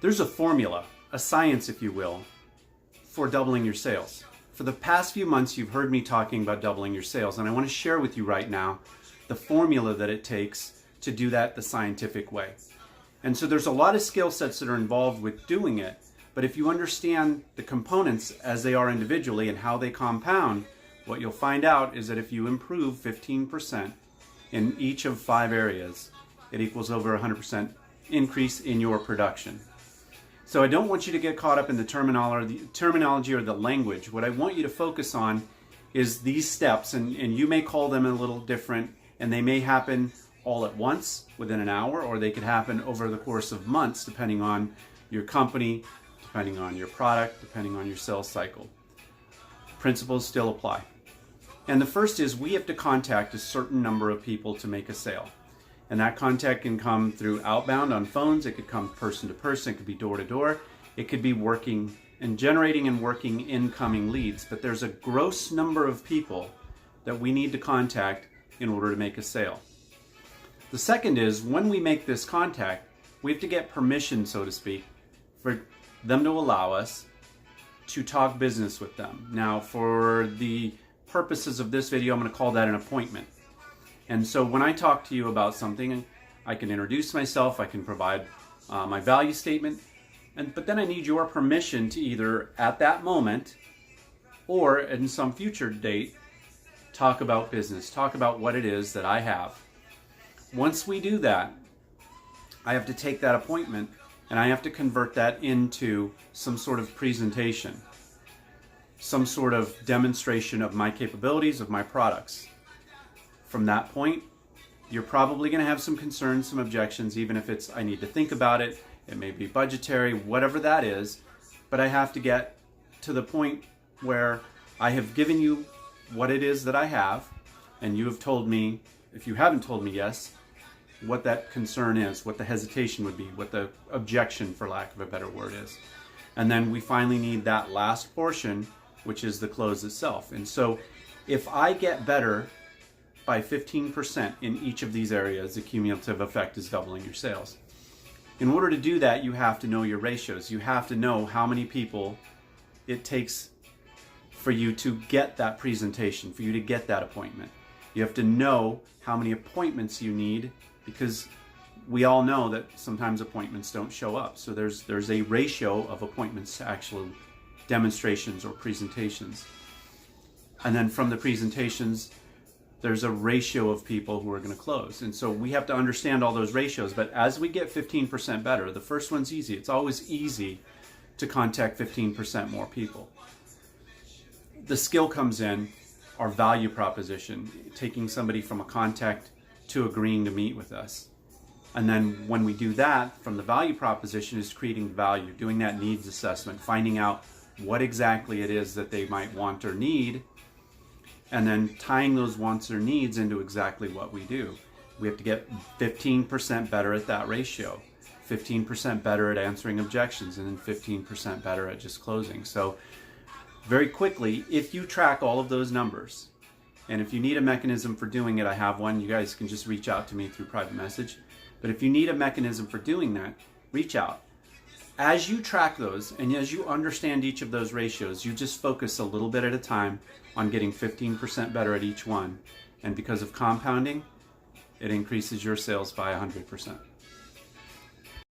There's a formula, a science if you will, for doubling your sales. For the past few months you've heard me talking about doubling your sales, and I want to share with you right now the formula that it takes to do that the scientific way. And so there's a lot of skill sets that are involved with doing it, but if you understand the components as they are individually and how they compound, what you'll find out is that if you improve 15% in each of 5 areas, it equals over 100% increase in your production. So I don't want you to get caught up in the terminology or the language. What I want you to focus on is these steps, and you may call them a little different, and they may happen all at once within an hour, or they could happen over the course of months, depending on your company, depending on your product, depending on your sales cycle. Principles still apply. And the first is we have to contact a certain number of people to make a sale. And that contact can come through outbound on phones, it could come person to person, it could be door to door, it could be working and generating and working incoming leads. But there's a gross number of people that we need to contact in order to make a sale. The second is when we make this contact, we have to get permission, so to speak, for them to allow us to talk business with them. Now, for the purposes of this video, I'm going to call that an appointment. And so when I talk to you about something, I can introduce myself, I can provide my value statement, but then I need your permission to either at that moment or in some future date talk about business, talk about what it is that I have. Once we do that, I have to take that appointment and I have to convert that into some sort of presentation, some sort of demonstration of my capabilities, of my products. From that point, you're probably going to have some concerns, some objections, even if it's I need to think about it, it may be budgetary, whatever that is, but I have to get to the point where I have given you what it is that I have, and you have told me, if you haven't told me yes, what that concern is, what the hesitation would be, what the objection, for lack of a better word, is. And then we finally need that last portion, which is the close itself. And so if I get better by 15% in each of these areas, the cumulative effect is doubling your sales. In order to do that, you have to know your ratios. You have to know how many people it takes for you to get that presentation, for you to get that appointment. You have to know how many appointments you need, because we all know that sometimes appointments don't show up. So there's a ratio of appointments to actual demonstrations or presentations. And then from the presentations, there's a ratio of people who are going to close. And so we have to understand all those ratios. But as we get 15% better, the first one's easy. It's always easy to contact 15% more people. The skill comes in our value proposition, taking somebody from a contact to agreeing to meet with us. And then when we do that, from the value proposition is creating value, doing that needs assessment, finding out what exactly it is that they might want or need, and then tying those wants or needs into exactly what we do. We have to get 15% better at that ratio, 15% better at answering objections, and then 15% better at just closing. So very quickly, if you track all of those numbers, and if you need a mechanism for doing it, I have one. You guys can just reach out to me through private message. But if you need a mechanism for doing that, reach out. As you track those and as you understand each of those ratios, you just focus a little bit at a time on getting 15% better at each one. And because of compounding, it increases your sales by 100%.